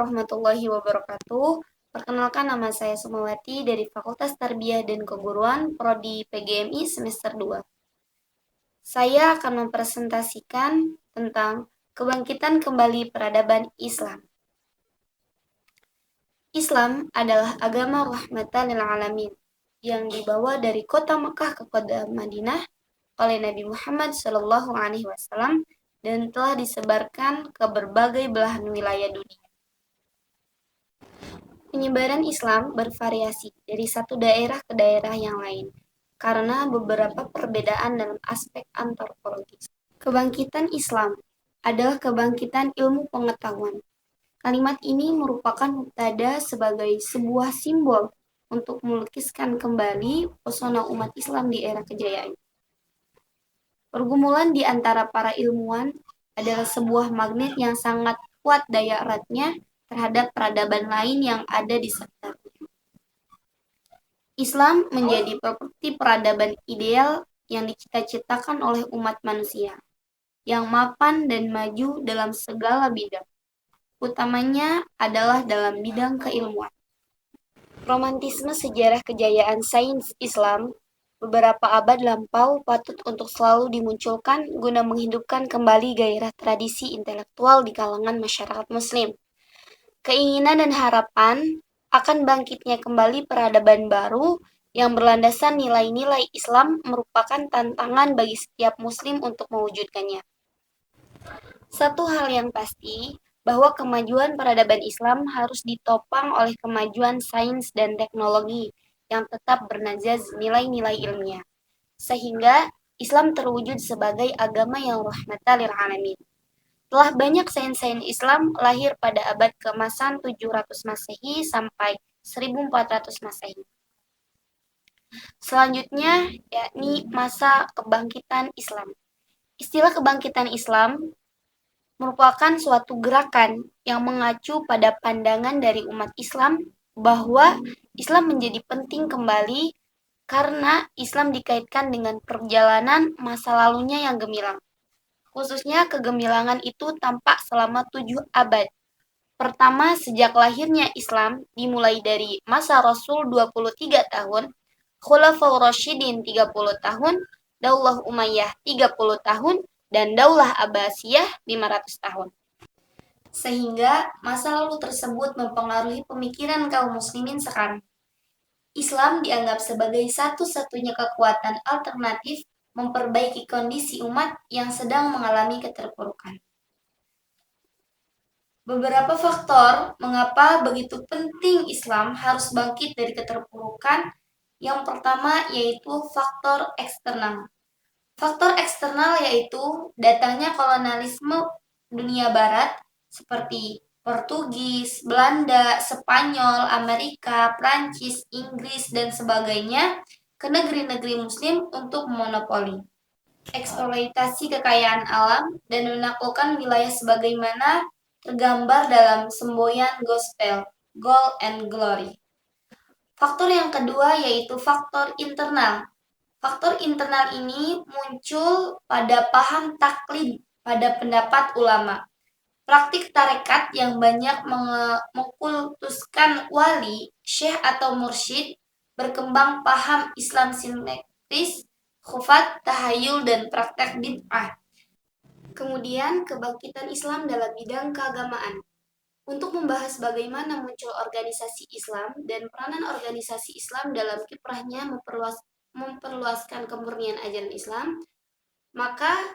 warahmatullahi wabarakatuh. Perkenalkan, nama saya Sumawati dari Fakultas Tarbiyah dan Keguruan, Prodi PGMI semester 2. Saya akan mempresentasikan tentang kebangkitan kembali peradaban Islam. Islam adalah agama rahmatan lil alamin yang dibawa dari kota Mekah ke kota Madinah oleh Nabi Muhammad SAW dan telah disebarkan ke berbagai belahan wilayah dunia. Penyebaran Islam bervariasi dari satu daerah ke daerah yang lain karena beberapa perbedaan dalam aspek antropologis. Kebangkitan Islam adalah kebangkitan ilmu pengetahuan. Kalimat ini merupakan mubtada sebagai sebuah simbol untuk melukiskan kembali pesona umat Islam di era kejayaan. Pergumulan di antara para ilmuwan adalah sebuah magnet yang sangat kuat daya eratnya terhadap peradaban lain yang ada di sekitarnya. Islam menjadi properti peradaban ideal yang dicita-citakan oleh umat manusia, yang mapan dan maju dalam segala bidang, utamanya adalah dalam bidang keilmuan. Romantisme sejarah kejayaan sains Islam beberapa abad lampau patut untuk selalu dimunculkan guna menghidupkan kembali gairah tradisi intelektual di kalangan masyarakat muslim. Keinginan dan harapan akan bangkitnya kembali peradaban baru yang berlandaskan nilai-nilai Islam merupakan tantangan bagi setiap muslim untuk mewujudkannya. Satu hal yang pasti, bahwa kemajuan peradaban Islam harus ditopang oleh kemajuan sains dan teknologi yang tetap bernazas nilai-nilai ilmiah, sehingga Islam terwujud sebagai agama yang rahmatan lil alamin. Telah banyak sains-sains Islam lahir pada abad keemasan 700 Masehi sampai 1400 Masehi. Selanjutnya, yakni masa kebangkitan Islam. Istilah kebangkitan Islam merupakan suatu gerakan yang mengacu pada pandangan dari umat Islam bahwa Islam menjadi penting kembali karena Islam dikaitkan dengan perjalanan masa lalunya yang gemilang. Khususnya kegemilangan itu tampak selama 7 abad. Pertama, sejak lahirnya Islam dimulai dari masa Rasul 23 tahun, Khulafaur Rasyidin 30 tahun, Daulah Umayyah 30 tahun, dan Daulah Abbasiyah 500 tahun. Sehingga masa lalu tersebut mempengaruhi pemikiran kaum muslimin sekarang. Islam dianggap sebagai satu-satunya kekuatan alternatif memperbaiki kondisi umat yang sedang mengalami keterpurukan. Beberapa faktor mengapa begitu penting Islam harus bangkit dari keterpurukan. Yang pertama yaitu faktor eksternal. Faktor eksternal yaitu datangnya kolonialisme dunia barat seperti Portugis, Belanda, Spanyol, Amerika, Prancis, Inggris, dan sebagainya ke negeri-negeri muslim untuk memonopoli, eksploitasi kekayaan alam, dan menaklukkan wilayah sebagaimana tergambar dalam semboyan gospel, Gold and Glory. Faktor yang kedua yaitu faktor internal. Faktor internal ini muncul pada paham taklid pada pendapat ulama. Praktik tarekat yang banyak mengkultuskan wali, syekh atau mursyid, berkembang paham Islam simetris, khufat, tahayul, dan praktek bid'ah. Kemudian kebangkitan Islam dalam bidang keagamaan. Untuk membahas bagaimana muncul organisasi Islam dan peranan organisasi Islam dalam kiprahnya memperluaskan kemurnian ajaran Islam, maka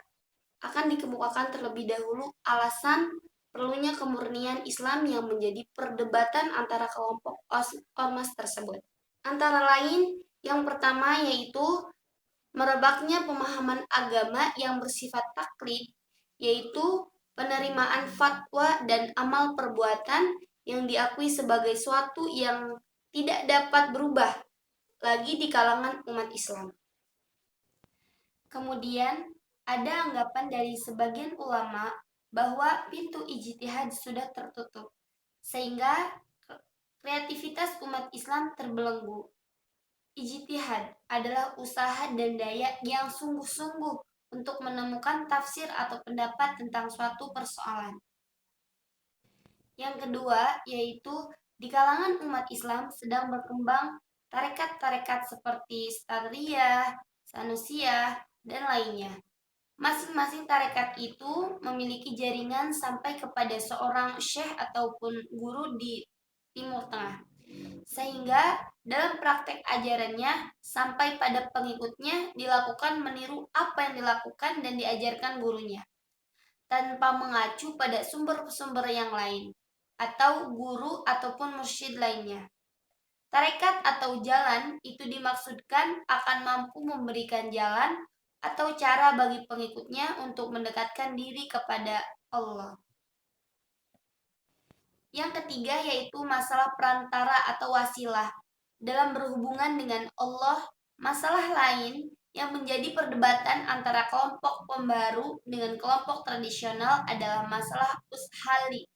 akan dikemukakan terlebih dahulu alasan perlunya kemurnian Islam yang menjadi perdebatan antara kelompok ormas tersebut. Antara lain, yang pertama yaitu merebaknya pemahaman agama yang bersifat taklid, yaitu penerimaan fatwa dan amal perbuatan yang diakui sebagai suatu yang tidak dapat berubah lagi di kalangan umat Islam. Kemudian, ada anggapan dari sebagian ulama bahwa pintu ijtihad sudah tertutup, sehingga kreativitas umat Islam terbelenggu. Ijtihad adalah usaha dan daya yang sungguh-sungguh untuk menemukan tafsir atau pendapat tentang suatu persoalan. Yang kedua yaitu di kalangan umat Islam sedang berkembang tarekat-tarekat seperti Stadriyah, Sanusiyah, dan lainnya. Masing-masing tarekat itu memiliki jaringan sampai kepada seorang syekh ataupun guru di Timur Tengah. Sehingga dalam praktek ajarannya sampai pada pengikutnya dilakukan meniru apa yang dilakukan dan diajarkan gurunya tanpa mengacu pada sumber-sumber yang lain atau guru ataupun mursyid lainnya. Tarekat atau jalan itu dimaksudkan akan mampu memberikan jalan atau cara bagi pengikutnya untuk mendekatkan diri kepada Allah. Yang ketiga yaitu masalah perantara atau wasilah. Dalam berhubungan dengan Allah, masalah lain yang menjadi perdebatan antara kelompok pembaru dengan kelompok tradisional adalah masalah ushali.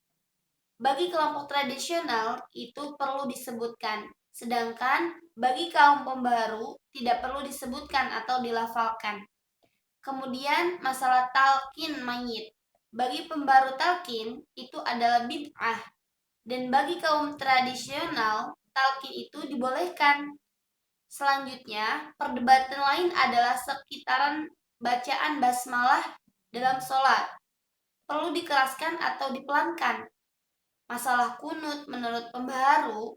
Bagi kelompok tradisional itu perlu disebutkan, sedangkan bagi kaum pembaru tidak perlu disebutkan atau dilafalkan. Kemudian masalah talqin mayit. Bagi pembaru talqin itu adalah bid'ah, dan bagi kaum tradisional talqin itu dibolehkan. Selanjutnya, perdebatan lain adalah sekitaran bacaan basmalah dalam sholat. Perlu dikeraskan atau dipelankan. Masalah kunut menurut pembaharu,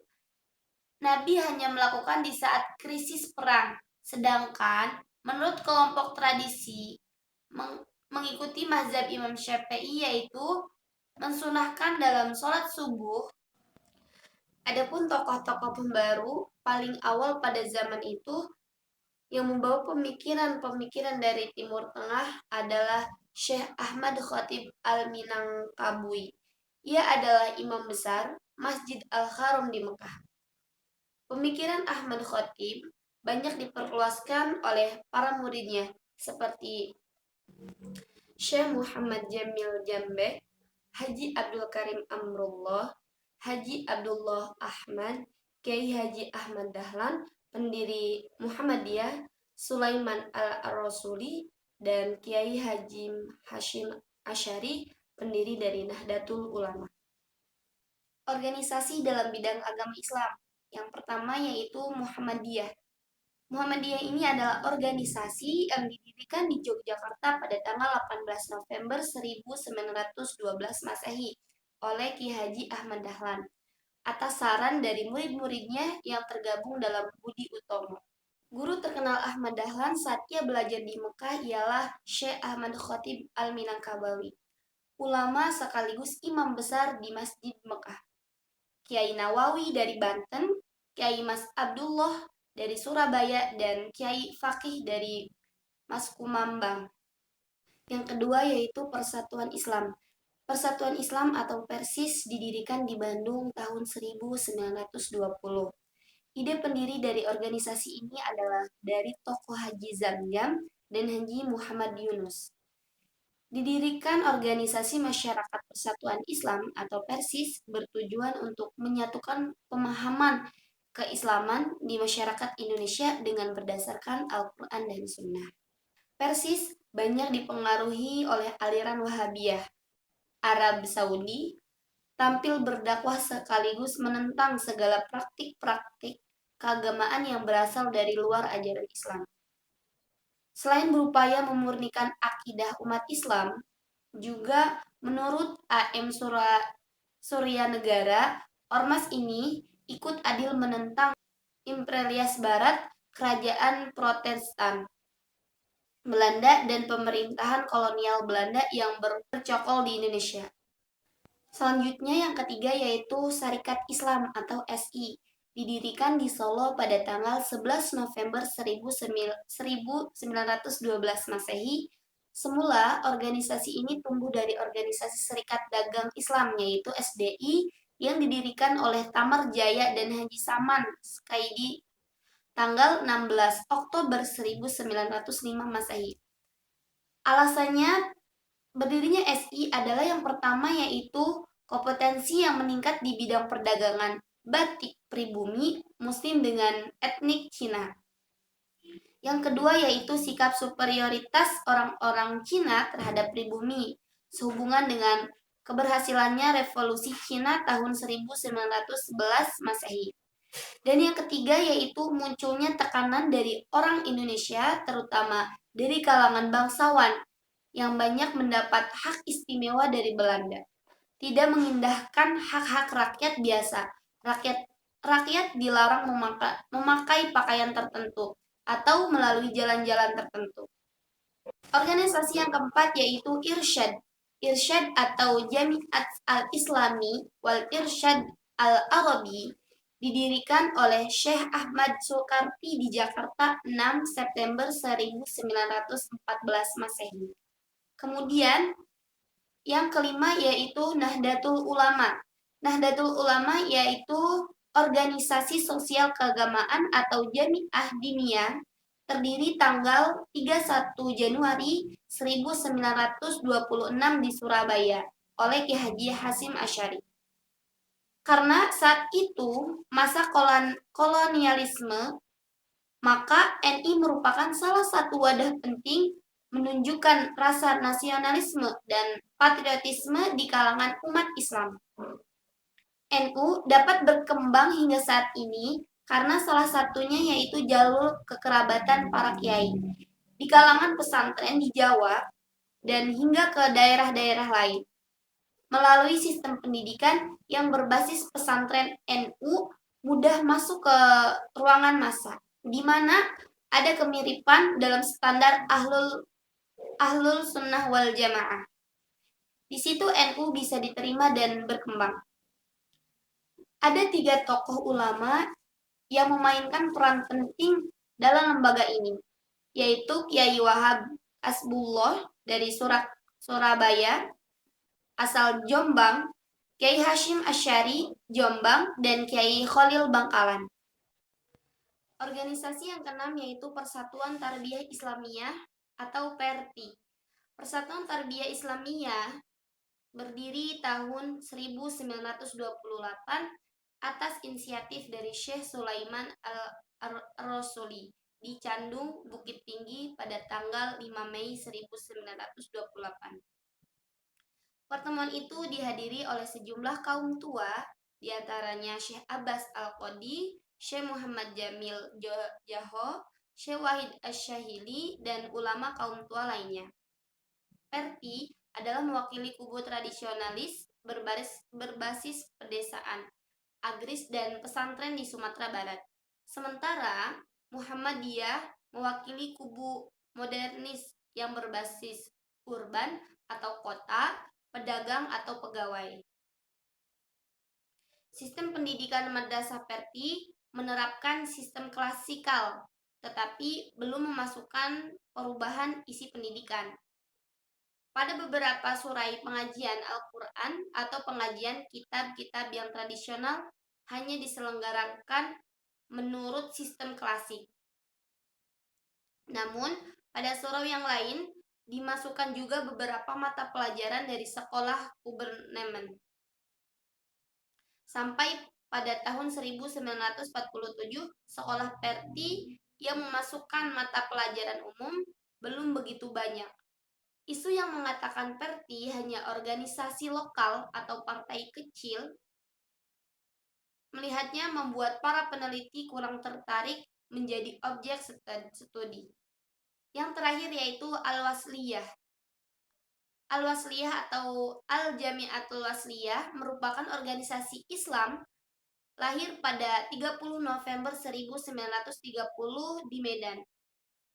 Nabi hanya melakukan di saat krisis perang. Sedangkan menurut kelompok tradisi mengikuti mazhab Imam Syafi'i yaitu mensunahkan dalam sholat subuh. Adapun tokoh-tokoh pembaru paling awal pada zaman itu yang membawa pemikiran-pemikiran dari Timur Tengah adalah Syekh Ahmad Khatib Al-Minangkabui. Ia adalah imam besar Masjid Al-Haram di Mekah. Pemikiran Ahmad Khatib banyak diperluaskan oleh para muridnya seperti Syekh Muhammad Jamil Jambe, Haji Abdul Karim Amrullah, Haji Abdullah Ahmad, Kiai Haji Ahmad Dahlan, pendiri Muhammadiyah, Sulaiman Al-Rasuli, dan Kiai Haji Hashim Asyari, pendiri dari Nahdlatul Ulama. Organisasi dalam bidang agama Islam. Yang pertama yaitu Muhammadiyah. Muhammadiyah ini adalah organisasi yang didirikan di Yogyakarta pada tanggal 18 November 1912 Masehi oleh Ki Haji Ahmad Dahlan atas saran dari murid-muridnya yang tergabung dalam Budi Utomo. Guru terkenal Ahmad Dahlan saat ia belajar di Mekah ialah Syekh Ahmad Khatib Al-Minangkabawi, ulama sekaligus imam besar di Masjid Mekah. Kiai Nawawi dari Banten, Kiai Mas Abdullah dari Surabaya, dan Kiai Fakih dari Mas Kumambang. Yang kedua yaitu Persatuan Islam. Persatuan Islam atau Persis didirikan di Bandung tahun 1920. Ide pendiri dari organisasi ini adalah dari tokoh Haji Zamjam dan Haji Muhammad Yunus. Didirikan organisasi masyarakat Persatuan Islam atau Persis bertujuan untuk menyatukan pemahaman keislaman di masyarakat Indonesia dengan berdasarkan Al-Quran dan Sunnah. Persis banyak dipengaruhi oleh aliran Wahabiyah. Arab Saudi tampil berdakwah sekaligus menentang segala praktik-praktik keagamaan yang berasal dari luar ajaran Islam. Selain berupaya memurnikan akidah umat Islam, juga menurut A.M. Suryanegara, ormas ini ikut adil menentang imperialis Barat, kerajaan Protestan Belanda, dan pemerintahan kolonial Belanda yang bercokol di Indonesia. Selanjutnya yang ketiga yaitu Syarikat Islam atau SI. Didirikan di Solo pada tanggal 11 November 1912 Masehi. Semula organisasi ini tumbuh dari organisasi Serikat Dagang Islam yaitu SDI yang didirikan oleh Tamar Jaya dan Haji Saman Skaidi tanggal 16 Oktober 1905 Masehi. Alasannya berdirinya SI adalah yang pertama yaitu kompetensi yang meningkat di bidang perdagangan batik pribumi Muslim dengan etnik Cina. Yang kedua yaitu sikap superioritas orang-orang Cina terhadap pribumi sehubungan dengan keberhasilannya revolusi Cina tahun 1911 Masehi. Dan yang ketiga yaitu munculnya tekanan dari orang Indonesia, terutama dari kalangan bangsawan yang banyak mendapat hak istimewa dari Belanda. Tidak mengindahkan hak-hak rakyat biasa. Rakyat dilarang memakai pakaian tertentu atau melalui jalan-jalan tertentu. Organisasi yang keempat yaitu Irsyad. Irsyad atau Jamiat al-Islami wal Irsyad al-Arabi didirikan oleh Syekh Ahmad Sulkarti di Jakarta 6 September 1914 Masehi. Kemudian yang kelima yaitu Nahdlatul Ulama. Nahdlatul Ulama yaitu organisasi sosial keagamaan atau jamiah diniyah terdiri tanggal 31 Januari 1926 di Surabaya oleh Ki Haji Hasyim Asy'ari. Karena saat itu masa kolonialisme, maka NI merupakan salah satu wadah penting menunjukkan rasa nasionalisme dan patriotisme di kalangan umat Islam. NU dapat berkembang hingga saat ini karena salah satunya yaitu jalur kekerabatan para kiai di kalangan pesantren di Jawa dan hingga ke daerah-daerah lain. Melalui sistem pendidikan yang berbasis pesantren NU mudah masuk ke ruangan massa, di mana ada kemiripan dalam standar ahlul sunnah wal jamaah. Di situ NU bisa diterima dan berkembang. Ada 3 tokoh ulama yang memainkan peran penting dalam lembaga ini, yaitu Kiai Wahab Asbullah dari Surabaya, asal Jombang, Kiai Hasyim Asy'ari Jombang, dan Kiai Khalil Bangkalan. Organisasi yang keenam yaitu Persatuan Tarbiyah Islamiyah atau PERTI. Persatuan Tarbiyah Islamiyah berdiri tahun 1928 atas inisiatif dari Syekh Sulaiman Al-Rasuli di Candung, Bukit Tinggi pada tanggal 5 Mei 1928. Pertemuan itu dihadiri oleh sejumlah kaum tua, diantaranya Syekh Abbas Al-Qodi, Syekh Muhammad Jamil Jaho, Syekh Wahid Asy-Syahili, dan ulama kaum tua lainnya. PERTI adalah mewakili kubu tradisionalis berbasis pedesaan, agris, dan pesantren di Sumatera Barat. Sementara Muhammadiyah mewakili kubu modernis yang berbasis urban atau kota, pedagang atau pegawai. Sistem pendidikan madrasah PERTI menerapkan sistem klasikal, tetapi belum memasukkan perubahan isi pendidikan. Pada beberapa surai pengajian Al-Quran atau pengajian kitab-kitab yang tradisional hanya diselenggarakan menurut sistem klasik. Namun, pada surau yang lain dimasukkan juga beberapa mata pelajaran dari sekolah Kubernemen. Sampai pada tahun 1947, sekolah PERTI yang memasukkan mata pelajaran umum belum begitu banyak. Isu yang mengatakan PERTI hanya organisasi lokal atau partai kecil melihatnya membuat para peneliti kurang tertarik menjadi objek studi. Yang terakhir yaitu Al-Wasliyah. Al-Wasliyah atau Al-Jami'atul Wasliyah merupakan organisasi Islam lahir pada 30 November 1930 di Medan,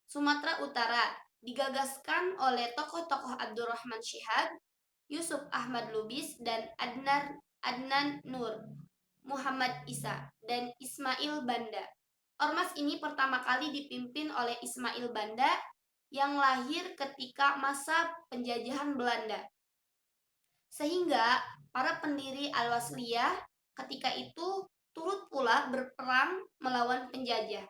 Sumatera Utara. Digagaskan oleh tokoh-tokoh Abdurrahman Syihab, Yusuf Ahmad Lubis, dan Adnan Nur, Muhammad Isa, dan Ismail Banda. Ormas ini pertama kali dipimpin oleh Ismail Banda yang lahir ketika masa penjajahan Belanda. Sehingga para pendiri Al-Wasliyah ketika itu turut pula berperang melawan penjajah.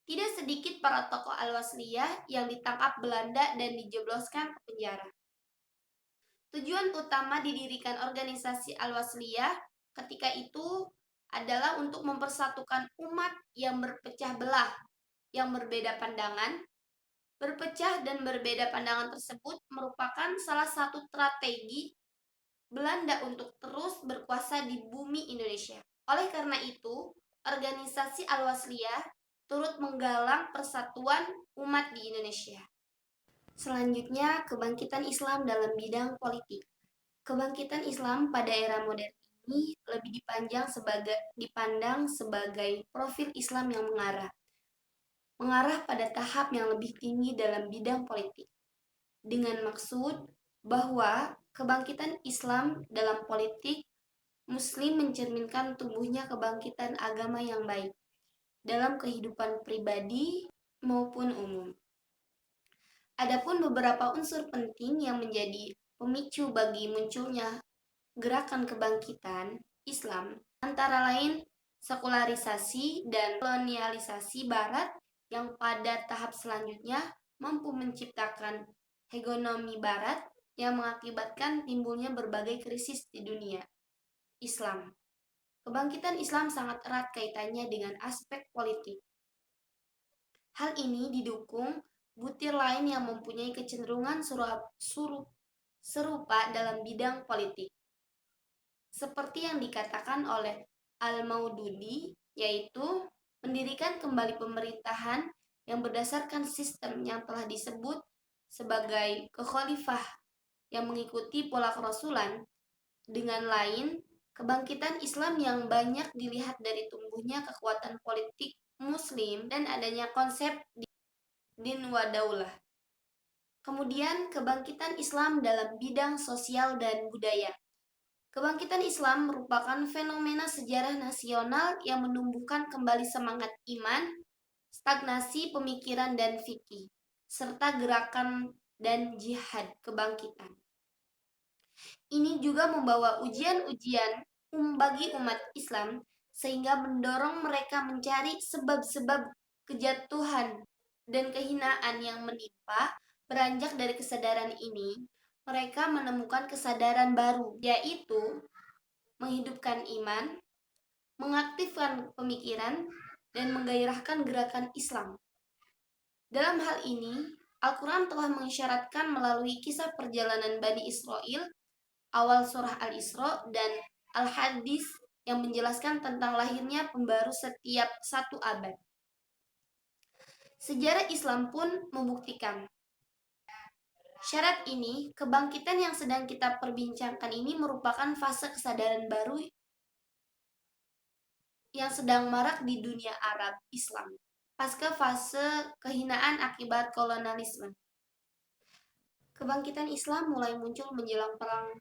Tidak sedikit para tokoh Al-Wasliyah yang ditangkap Belanda dan dijebloskan ke penjara. Tujuan utama didirikan organisasi Al-Wasliyah ketika itu adalah untuk mempersatukan umat yang berpecah belah, yang berbeda pandangan. Berpecah dan berbeda pandangan tersebut merupakan salah satu strategi Belanda untuk terus berkuasa di bumi Indonesia. Oleh karena itu, organisasi Al-Wasliyah turut menggalang persatuan umat di Indonesia. Selanjutnya, kebangkitan Islam dalam bidang politik. Kebangkitan Islam pada era modern ini lebih dipandang sebagai profil Islam yang mengarah pada tahap yang lebih tinggi dalam bidang politik. Dengan maksud bahwa kebangkitan Islam dalam politik Muslim mencerminkan tumbuhnya kebangkitan agama yang baik dalam kehidupan pribadi maupun umum. Adapun beberapa unsur penting yang menjadi pemicu bagi munculnya gerakan kebangkitan Islam antara lain sekularisasi dan kolonialisasi Barat yang pada tahap selanjutnya mampu menciptakan hegemomi Barat yang mengakibatkan timbulnya berbagai krisis di dunia Islam. Kebangkitan Islam sangat erat kaitannya dengan aspek politik. Hal ini didukung butir lain yang mempunyai kecenderungan serupa dalam bidang politik. Seperti yang dikatakan oleh Al-Maududi, yaitu mendirikan kembali pemerintahan yang berdasarkan sistem yang telah disebut sebagai kekhalifah yang mengikuti pola kerasulan. Dengan lain, kebangkitan Islam yang banyak dilihat dari tumbuhnya kekuatan politik Muslim dan adanya konsep din wa daulah. Kemudian, kebangkitan Islam dalam bidang sosial dan budaya. Kebangkitan Islam merupakan fenomena sejarah nasional yang menumbuhkan kembali semangat iman, stagnasi pemikiran dan fikih, serta gerakan dan jihad kebangkitan. Ini juga membawa ujian-ujian bagi umat Islam sehingga mendorong mereka mencari sebab-sebab kejatuhan dan kehinaan yang menimpa. Beranjak dari kesadaran ini, mereka menemukan kesadaran baru, yaitu menghidupkan iman, mengaktifkan pemikiran, dan menggairahkan gerakan Islam. Dalam hal ini, Al-Quran telah mengisyaratkan melalui kisah perjalanan Bani Israel, awal surah Al-Isra, dan Al-Hadis yang menjelaskan tentang lahirnya pembaru setiap satu abad. Sejarah Islam pun membuktikan syarat ini. Kebangkitan yang sedang kita perbincangkan ini merupakan fase kesadaran baru yang sedang marak di dunia Arab Islam pasca fase kehinaan akibat kolonialisme. Kebangkitan Islam mulai muncul menjelang Perang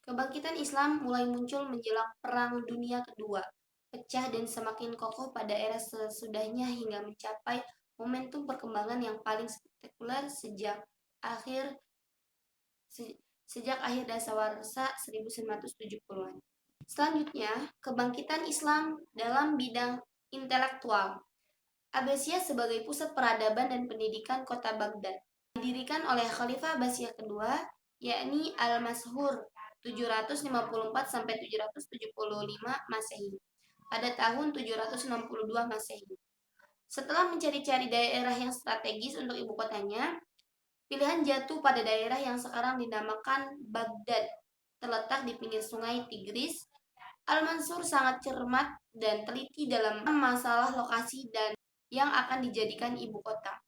Kebangkitan Islam mulai muncul menjelang Perang Dunia Kedua, pecah dan semakin kokoh pada era sesudahnya hingga mencapai momentum perkembangan yang paling spektakuler sejak akhir dasawarsa 1970-an. Selanjutnya, kebangkitan Islam dalam bidang intelektual. Abbasiyah sebagai pusat peradaban dan pendidikan kota Baghdad didirikan oleh Khalifah Abbasiyah kedua, yakni Al-Mashhur 754 sampai 775 Masehi pada tahun 762 Masehi. Setelah mencari-cari daerah yang strategis untuk ibu kotanya, pilihan jatuh pada daerah yang sekarang dinamakan Baghdad, terletak di pinggir sungai Tigris. Al-Mansur sangat cermat dan teliti dalam masalah lokasi dan yang akan dijadikan ibu kota.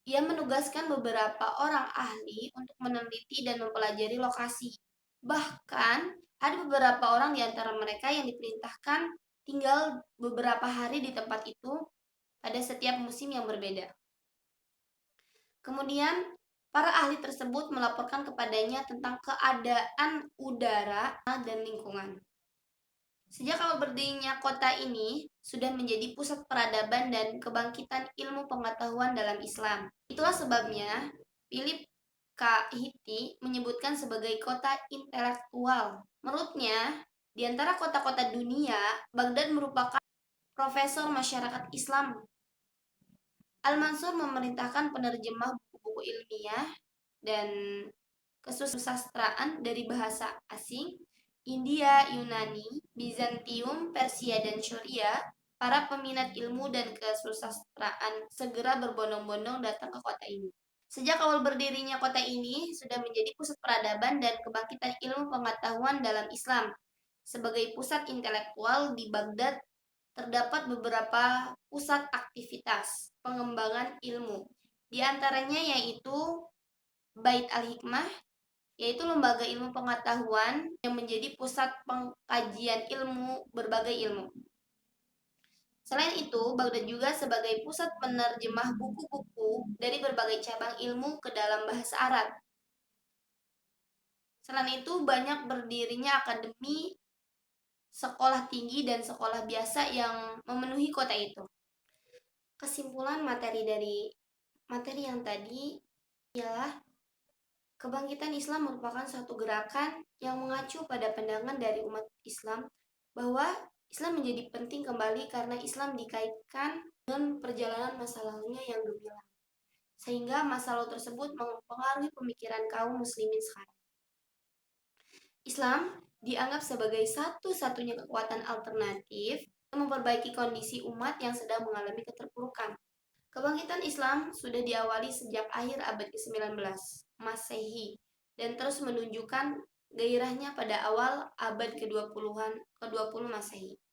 Ia menugaskan beberapa orang ahli untuk meneliti dan mempelajari lokasi. Bahkan, ada beberapa orang di antara mereka yang diperintahkan tinggal beberapa hari di tempat itu pada setiap musim yang berbeda. Kemudian, para ahli tersebut melaporkan kepadanya tentang keadaan udara dan lingkungan. Sejak awal berdirinya kota ini, sudah menjadi pusat peradaban dan kebangkitan ilmu pengetahuan dalam Islam. Itulah sebabnya Philip K. Hitti menyebutkan sebagai kota intelektual. Menurutnya, di antara kota-kota dunia, Baghdad merupakan profesor masyarakat Islam. Al-Mansur memerintahkan penerjemah buku-buku ilmiah dan kesusastraan dari bahasa asing, India, Yunani, Bizantium, Persia, dan Syria. Para peminat ilmu dan kesusastraan segera berbondong-bondong datang ke kota ini. Sejak awal berdirinya kota ini sudah menjadi pusat peradaban dan kebangkitan ilmu pengetahuan dalam Islam. Sebagai pusat intelektual di Baghdad terdapat beberapa pusat aktivitas pengembangan ilmu. Di antaranya yaitu Bait Al-Hikmah, yaitu lembaga ilmu pengetahuan yang menjadi pusat pengkajian ilmu berbagai ilmu. Selain itu, Baghdad juga sebagai pusat penerjemah buku-buku dari berbagai cabang ilmu ke dalam bahasa Arab. Selain itu, banyak berdirinya akademi, sekolah tinggi, dan sekolah biasa yang memenuhi kota itu. Kesimpulan dari materi yang tadi ialah kebangkitan Islam merupakan suatu gerakan yang mengacu pada pandangan dari umat Islam bahwa Islam menjadi penting kembali karena Islam dikaitkan dengan perjalanan masa lalunya yang gemilang, sehingga masa lalu tersebut mempengaruhi pemikiran kaum muslimin sekarang. Islam dianggap sebagai satu-satunya kekuatan alternatif yang memperbaiki kondisi umat yang sedang mengalami keterpurukan. Kebangkitan Islam sudah diawali sejak akhir abad ke-19 Masehi dan terus menunjukkan gairahnya pada awal abad ke-20 Masehi.